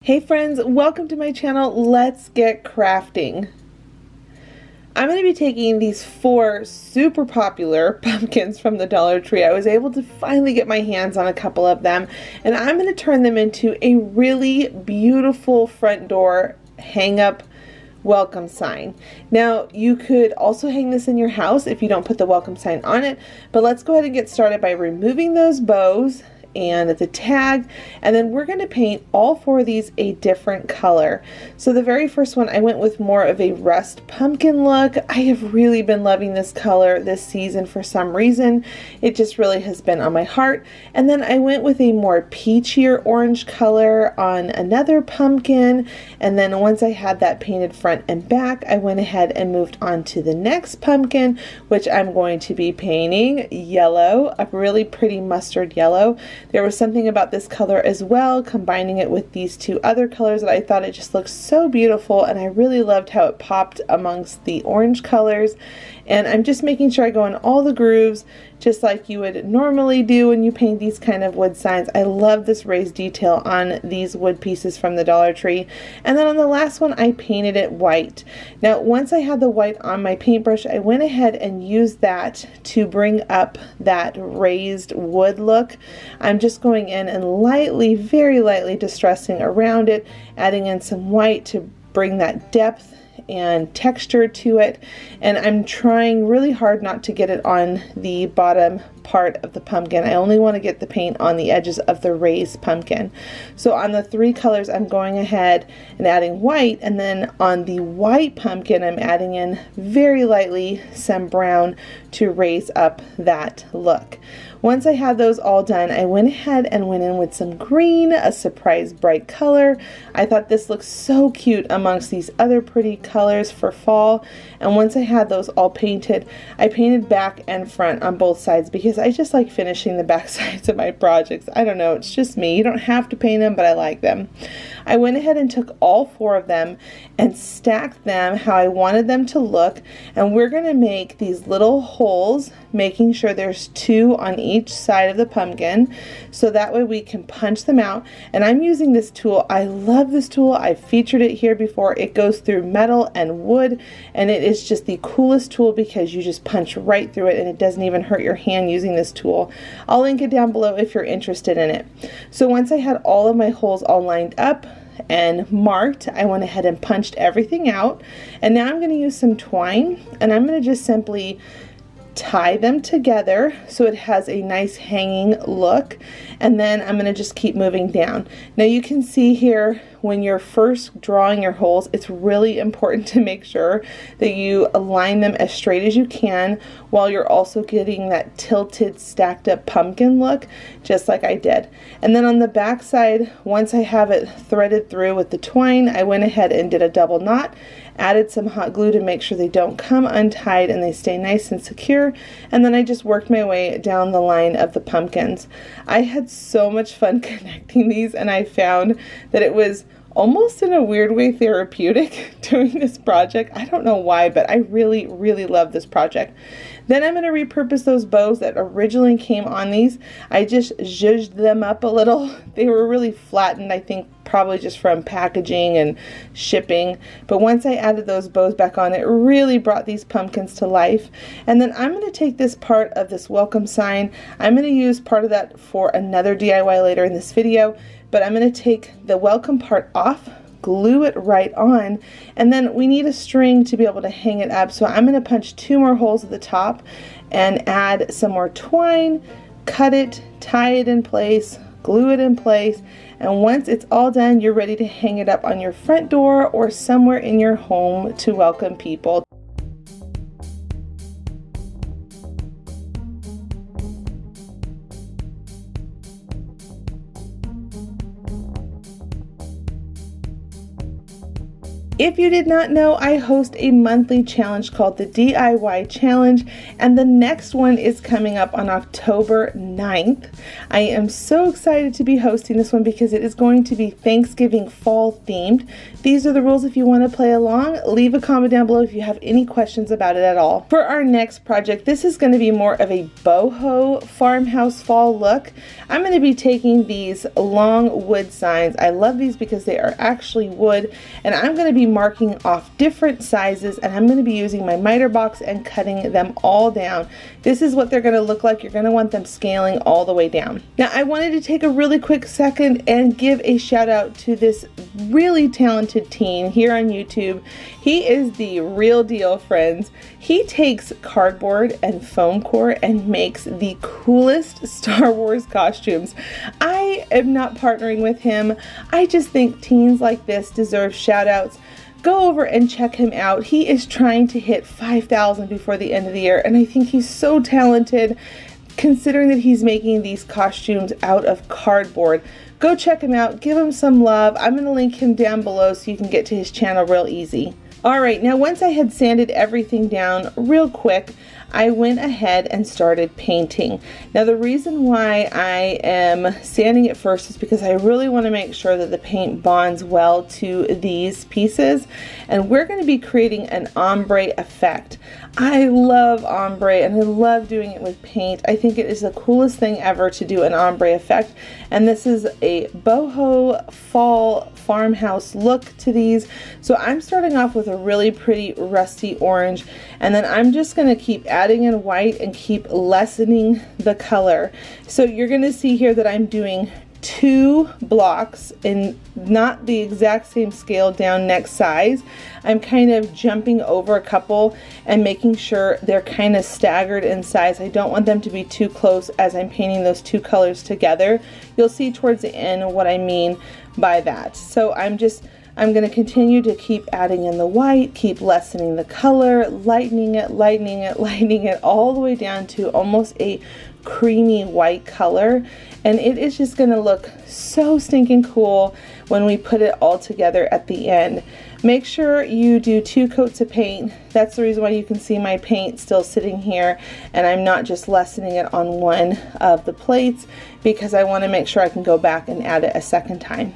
Hey friends, welcome to my channel. Let's get crafting. I'm going to be taking these 4 super popular pumpkins from the Dollar Tree. I was able to finally get my hands on a couple of them, and I'm going to turn them into a really beautiful front door hang-up welcome sign. Now, you could also hang this in your house if you don't put the welcome sign on it, but let's go ahead and get started by removing those bows and the tag, and then we're going to paint all 4 of these a different color. So the very first one, I went with more of a rust pumpkin look. I have really been loving this color this season for some reason. It just really has been on my heart. And then I went with a more peachier orange color on another pumpkin, and then once I had that painted front and back, I went ahead and moved on to the next pumpkin, which I'm going to be painting yellow, a really pretty mustard yellow. There was something about this color as well, combining it with these 2 other colors, that I thought it just looked so beautiful, and I really loved how it popped amongst the orange colors. And I'm just making sure I go in all the grooves just like you would normally do when you paint these kind of wood signs. I love this raised detail on these wood pieces from the Dollar Tree. And then on the last one, I painted it white. Now, once I had the white on my paintbrush, I went ahead and used that to bring up that raised wood look. I'm just going in and lightly, very lightly distressing around it, adding in some white to bring that depth and texture to it, and I'm trying really hard not to get it on the bottom part of the pumpkin. I only want to get the paint on the edges of the raised pumpkin. So on the 3 colors, I'm going ahead and adding white, and then on the white pumpkin, I'm adding in very lightly some brown to raise up that look. Once I had those all done, I went ahead and went in with some green, a surprise bright color. I thought this looked so cute amongst these other pretty colors for fall. And once I had those all painted, I painted back and front on both sides because I just like finishing the back sides of my projects. I don't know, it's just me. You don't have to paint them, but I like them. I went ahead and took all 4 of them and stacked them how I wanted them to look, and we're going to make these little holes, making sure there's 2 on each side of the pumpkin, so that way we can punch them out. And I'm using this tool. I love this tool. I've featured it here before. It goes through metal and wood, and it is just the coolest tool because you just punch right through it and it doesn't even hurt your hand using this tool. I'll link it down below if you're interested in it. So once I had all of my holes all lined up and marked, I went ahead and punched everything out, and now I'm going to use some twine, and I'm going to just simply tie them together so it has a nice hanging look, and then I'm going to just keep moving down. Now you can see here, when you're first drawing your holes, it's really important to make sure that you align them as straight as you can while you're also getting that tilted, stacked up pumpkin look, just like I did. And then on the back side, once I have it threaded through with the twine, I went ahead and did a double knot, added some hot glue to make sure they don't come untied and they stay nice and secure, and then I just worked my way down the line of the pumpkins. I had so much fun connecting these, and I found that it was almost in a weird way therapeutic doing this project. I don't know why, but I really, really love this project. Then I'm going to repurpose those bows that originally came on these. I just zhuzhed them up a little. They were really flattened, I think probably just from packaging and shipping. But once I added those bows back on, it really brought these pumpkins to life. And then I'm going to take this part of this welcome sign. I'm going to use part of that for another DIY later in this video, but I'm going to take the welcome part off, glue it right on, and then we need a string to be able to hang it up. So I'm going to punch 2 more holes at the top and add some more twine, cut it, tie it in place, glue it in place, and once it's all done, you're ready to hang it up on your front door or somewhere in your home to welcome people. If you did not know, I host a monthly challenge called the DIY Challenge, and the next one is coming up on October 9th. I am so excited to be hosting this one because it is going to be Thanksgiving fall themed. These are the rules if you want to play along. Leave a comment down below if you have any questions about it at all. For our next project, this is going to be more of a boho farmhouse fall look. I'm going to be taking these long wood signs. I love these because they are actually wood, and I'm going to be marking off different sizes, and I'm going to be using my miter box and cutting them all down. This is what they're going to look like. You're going to want them scaling all the way down. Now, I wanted to take a really quick second and give a shout out to this really talented teen here on YouTube. He is the real deal, friends. He takes cardboard and foam core and makes the coolest Star Wars costumes. I am not partnering with him. I just think teens like this deserve shout outs. Go over and check him out. He is trying to hit 5,000 before the end of the year, and I think he's so talented considering that he's making these costumes out of cardboard. Go check him out. Give him some love. I'm going to link him down below so you can get to his channel real easy. Alright, now once I had sanded everything down real quick, I went ahead and started painting. Now the reason why I am sanding it first is because I really want to make sure that the paint bonds well to these pieces, and we're going to be creating an ombre effect. I love ombre and I love doing it with paint. I think it is the coolest thing ever to do an ombre effect, and this is a boho fall farmhouse look to these. So I'm starting off with a really pretty rusty orange, and then I'm just going to keep adding in white and keep lessening the color. So you're going to see here that I'm doing 2 blocks in not the exact same scale down next size. I'm kind of jumping over a couple and making sure they're kind of staggered in size. I don't want them to be too close as I'm painting those 2 colors together. You'll see towards the end what I mean by that. So I'm going to continue to keep adding in the white, keep lessening the color, lightening it all the way down to almost a creamy white color, and it is just going to look so stinking cool when we put it all together at the end. Make sure you do 2 coats of paint. That's the reason why you can see my paint still sitting here, and I'm not just lessening it on one of the plates because I want to make sure I can go back and add it a second time.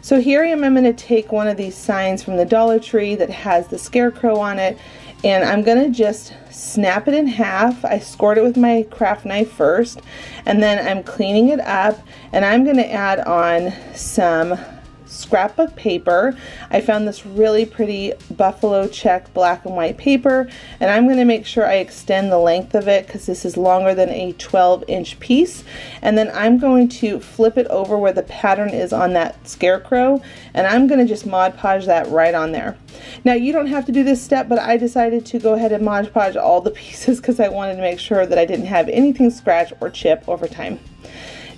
So here I am. I'm going to take one of these signs from the Dollar Tree that has the Scarecrow on it, and I'm going to just snap it in half. I scored it with my craft knife first, and then I'm cleaning it up, and I'm going to add on some scrapbook paper. I found this really pretty buffalo check black and white paper, and I'm going to make sure I extend the length of it because this is longer than a 12-inch piece, and then I'm going to flip it over where the pattern is on that Scarecrow, and I'm going to just Mod Podge that right on there. Now you don't have to do this step, but I decided to go ahead and Mod Podge all the pieces because I wanted to make sure that I didn't have anything scratch or chip over time.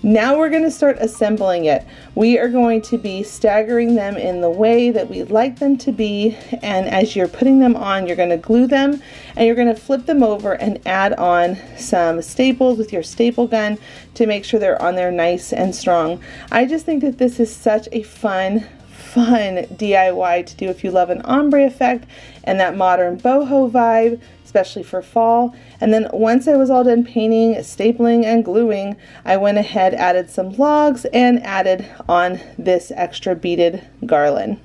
Now we're going to start assembling it. We are going to be staggering them in the way that we'd like them to be, and as you're putting them on, you're going to glue them and you're going to flip them over and add on some staples with your staple gun to make sure they're on there nice and strong. I just think that this is such a fun DIY to do if you love an ombre effect and that modern boho vibe, especially for fall. And then once I was all done painting, stapling, and gluing, I went ahead, added some logs, and added on this extra beaded garland.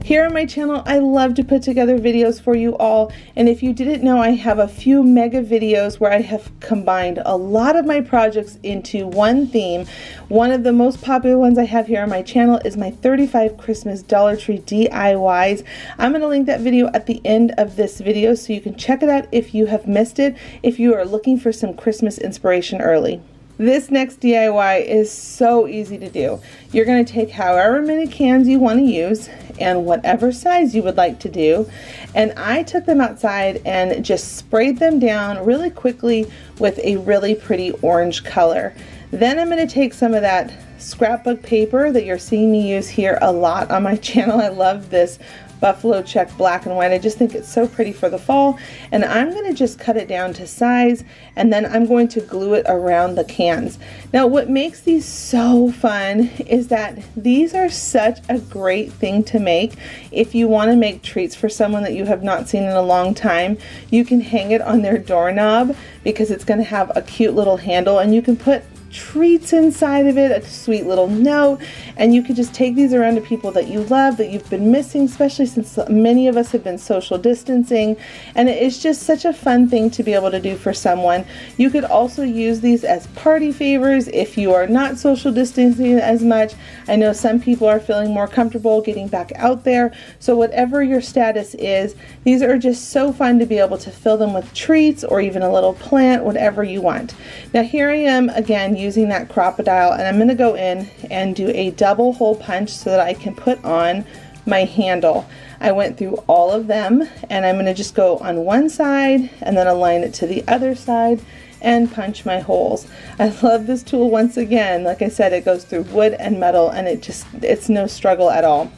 Here on my channel, I love to put together videos for you all, and if you didn't know, I have a few mega videos where I have combined a lot of my projects into one theme. One of the most popular ones I have here on my channel is my 35 Christmas Dollar Tree DIYs. I'm going to link that video at the end of this video so you can check it out if you have missed it, if you are looking for some Christmas inspiration early. This next DIY is so easy to do. You're going to take however many cans you want to use and whatever size you would like to do, and I took them outside and just sprayed them down really quickly with a really pretty orange color. Then I'm going to take some of that scrapbook paper that you're seeing me use here a lot on my channel. I love this buffalo check black and white. I just think it's so pretty for the fall, and I'm going to just cut it down to size, and then I'm going to glue it around the cans. Now what makes these so fun is that these are such a great thing to make if you want to make treats for someone that you have not seen in a long time. You can hang it on their doorknob because it's going to have a cute little handle, and you can put treats inside of it, a sweet little note, and you could just take these around to people that you love, that you've been missing, especially since many of us have been social distancing, and it is just such a fun thing to be able to do for someone. You could also use these as party favors if you are not social distancing as much. I know some people are feeling more comfortable getting back out there, so whatever your status is, these are just so fun to be able to fill them with treats or even a little plant, whatever you want. Now here I am again using that Crop-A-Dile, and I'm going to go in and do a double hole punch so that I can put on my handle. I went through all of them, and I'm going to just go on one side and then align it to the other side and punch my holes. I love this tool. Once again, like I said, it goes through wood and metal, and it's no struggle at all.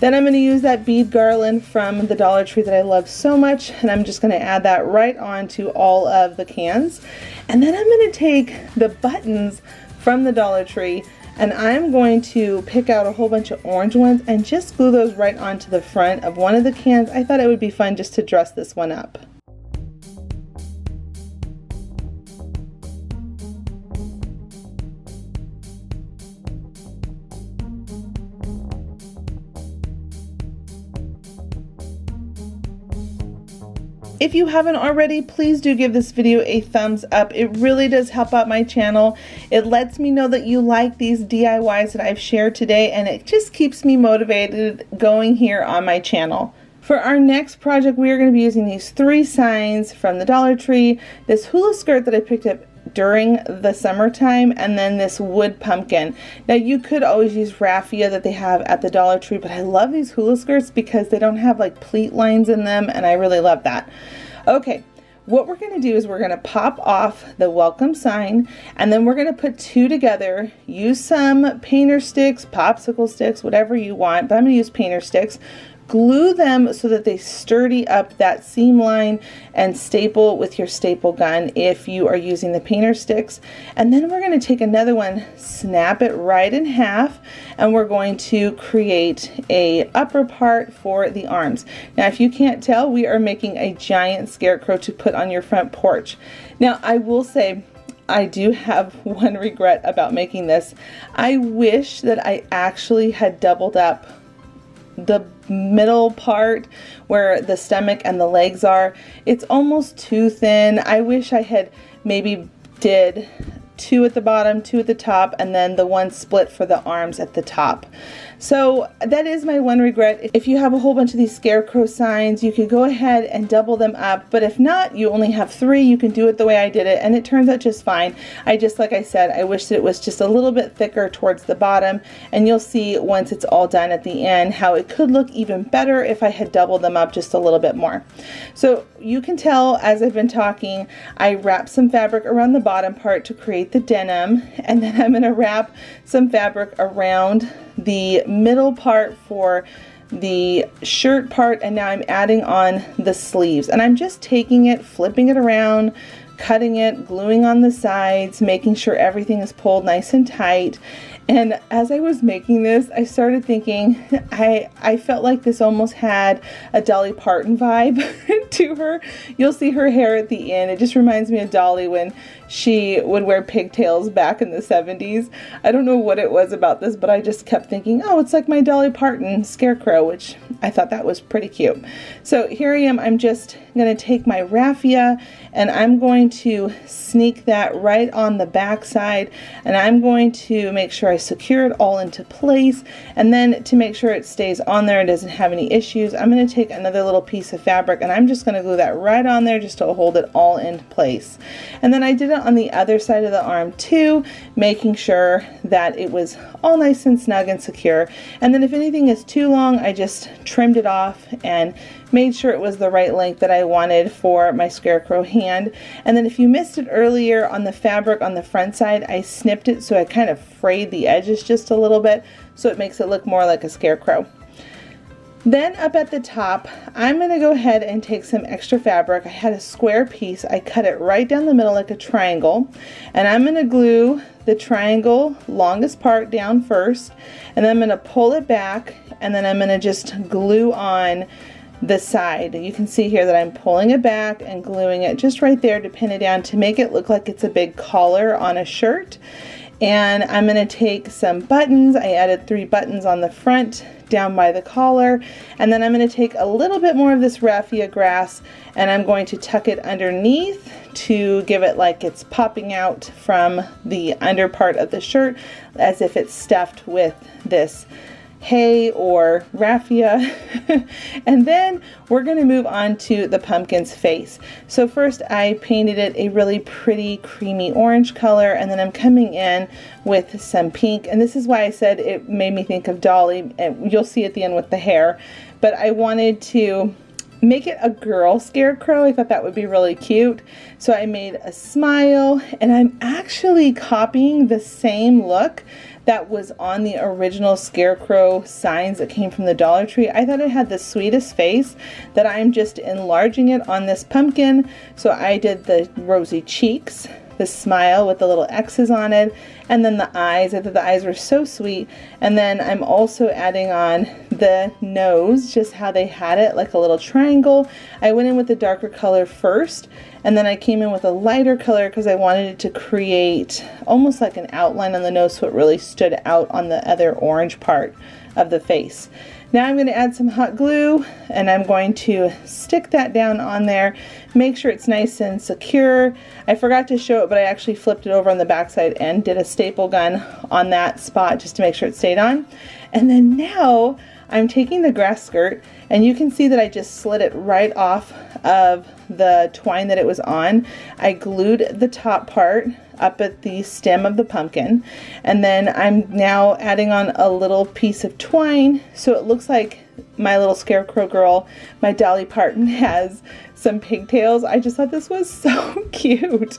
Then I'm going to use that bead garland from the Dollar Tree that I love so much, and I'm just going to add that right onto all of the cans. And then I'm going to take the buttons from the Dollar Tree, and I'm going to pick out a whole bunch of orange ones and just glue those right onto the front of one of the cans. I thought it would be fun just to dress this one up. If you haven't already, please do give this video a thumbs up. It really does help out my channel. It lets me know that you like these DIYs that I've shared today, and it just keeps me motivated going here on my channel. For our next project, we are going to be using these 3 signs from the Dollar Tree, this hula skirt that I picked up during the summertime, and then this wood pumpkin. Now you could always use raffia that they have at the Dollar Tree, but I love these hula skirts because they don't have like pleat lines in them, and I really love that. Okay, what we're going to do is we're going to pop off the welcome sign, and then we're going to put 2 together. Use some painter sticks, popsicle sticks, whatever you want, but I'm going to use painter sticks. Glue them so that they sturdy up that seam line, and staple with your staple gun if you are using the painter sticks. And then we're going to take another one, snap it right in half, and we're going to create a upper part for the arms. Now if you can't tell, we are making a giant scarecrow to put on your front porch. Now I will say, I do have one regret about making this. I wish that I actually had doubled up the middle part where the stomach and the legs are. It's almost too thin. I wish I had maybe did 2 at the bottom, 2 at the top, and then the one split for the arms at the top. So that is my one regret. If you have a whole bunch of these scarecrow signs, you could go ahead and double them up, but if not, you only have 3, you can do it the way I did it, and it turns out just fine. Like I said, I wish that it was just a little bit thicker towards the bottom, and you'll see once it's all done at the end how it could look even better if I had doubled them up just a little bit more. So you can tell as I've been talking, I wrapped some fabric around the bottom part to create the denim, and then I'm going to wrap some fabric around the middle part for the shirt part, and now I'm adding on the sleeves, and I'm just taking it, flipping it around, cutting it, gluing on the sides, making sure everything is pulled nice and tight. And as I was making this, I started thinking, I felt like this almost had a Dolly Parton vibe to her. You'll see her hair at the end. It just reminds me of Dolly when she would wear pigtails back in the 70s. I don't know what it was about this, but I just kept thinking, oh, it's like my Dolly Parton scarecrow, which I thought that was pretty cute. So here I am. I'm just going to take my raffia, and I'm going to sneak that right on the back side, and I'm going to make sure I secure it all into place, and then to make sure it stays on there and doesn't have any issues, I'm going to take another little piece of fabric, and I'm just going to glue that right on there just to hold it all in place. And then I did it on the other side of the arm too, making sure that it was all nice and snug and secure. And then if anything is too long, I just trimmed it off and made sure it was the right length that I wanted for my scarecrow hand. And then if you missed it earlier on the fabric on the front side, I snipped it so I kind of frayed the edges just a little bit so it makes it look more like a scarecrow. Then up at the top, I'm going to go ahead and take some extra fabric. I had a square piece. I cut it right down the middle like a triangle, and I'm going to glue the triangle longest part down first, and then I'm going to pull it back, and then I'm going to just glue on the side. You can see here that I'm pulling it back and gluing it just right there to pin it down to make it look like it's a big collar on a shirt. And I'm going to take some buttons. I added 3 buttons on the front down by the collar, and then I'm going to take a little bit more of this raffia grass and I'm going to tuck it underneath to give it like it's popping out from the under part of the shirt as if it's stuffed with this hay or raffia. And then we're going to move on to the pumpkin's face. So first I painted it a really pretty creamy orange color, and then I'm coming in with some pink, and this is why I said it made me think of Dolly, and you'll see at the end with the hair, but I wanted to make it a girl scarecrow. I thought that would be really cute. So I made a smile, and I'm actually copying the same look that was on the original Scarecrow signs that came from the Dollar Tree. I thought it had the sweetest face that I'm just enlarging it on this pumpkin. So I did the rosy cheeks, the smile with the little X's on it, and then the eyes. I thought the eyes were so sweet. And then I'm also adding on the nose, just how they had it, like a little triangle. I went in with the darker color first, and then I came in with a lighter color because I wanted it to create almost like an outline on the nose so it really stood out on the other orange part of the face. Now I'm going to add some hot glue, and I'm going to stick that down on there. Make sure it's nice and secure. I forgot to show it, but I actually flipped it over on the back side and did a staple gun on that spot just to make sure it stayed on. And then now I'm taking the grass skirt, and you can see that I just slid it right off of the twine that it was on. I glued the top part up at the stem of the pumpkin, and then I'm now adding on a little piece of twine so it looks like my little scarecrow girl, my Dolly Parton, has some pigtails. I just thought this was so cute,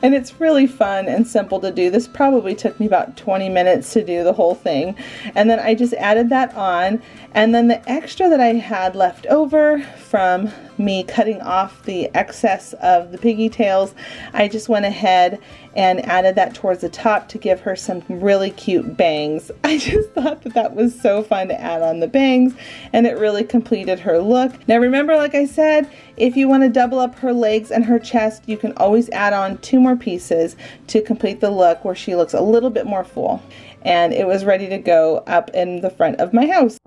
and it's really fun and simple to do. This probably took me about 20 minutes to do the whole thing, and then I just added that on, and then the extra that I had left over from me cutting off the excess of the piggy tails, I just went ahead and added that towards the top to give her some really cute bangs. I just thought that that was so fun to add on the bangs, and it really completed her look. Now remember, like I said, if you want to double up her legs and her chest, you can always add on 2 more pieces to complete the look where she looks a little bit more full. And it was ready to go up in the front of my house.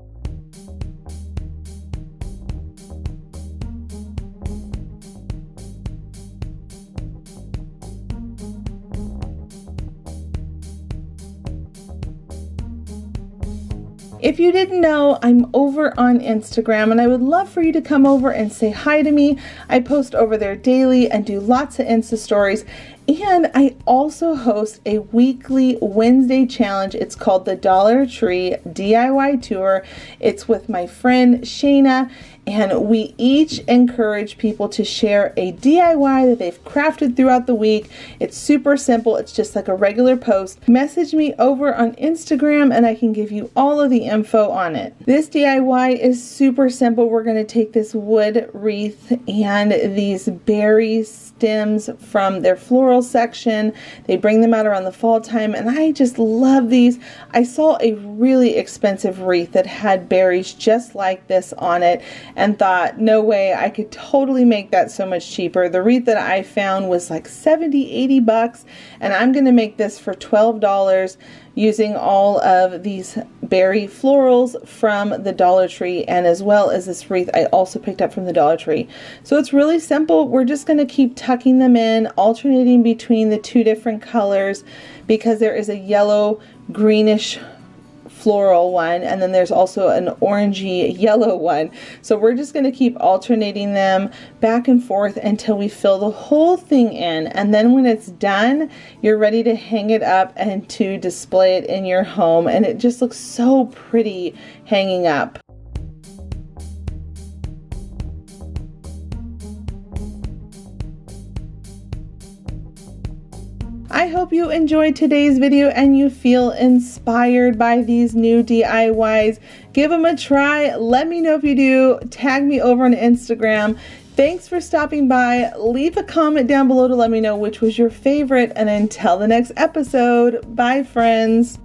If you didn't know, I'm over on Instagram, and I would love for you to come over and say hi to me. I post over there daily and do lots of Insta stories. And I also host a weekly Wednesday challenge. It's called the Dollar Tree DIY Tour. It's with my friend Shayna, and we each encourage people to share a DIY that they've crafted throughout the week. It's super simple. It's just like a regular post. Message me over on Instagram and I can give you all of the info on it. This DIY is super simple. We're going to take this wood wreath and these berry stems from their floral section. They bring them out around the fall time, and I just love these. I saw a really expensive wreath that had berries just like this on it and thought, no way, I could totally make that so much cheaper. The wreath that I found was like 70, 80 bucks, and I'm going to make this for $12 using all of these berry florals from the Dollar Tree, and as well as this wreath I also picked up from the Dollar Tree. So it's really simple. We're just going to keep tucking them in, alternating between the 2 different colors, because there is a yellow greenish floral one, and then there's also an orangey yellow one. So we're just going to keep alternating them back and forth until we fill the whole thing in, and then when it's done, you're ready to hang it up and to display it in your home, and it just looks so pretty hanging up. I I hope you enjoyed today's video and you feel inspired by these new DIYs. Give them a try. Let me know if you do. Tag me over on Instagram. Thanks for stopping by. Leave a comment down below to let me know which was your favorite. And until the next episode, bye friends.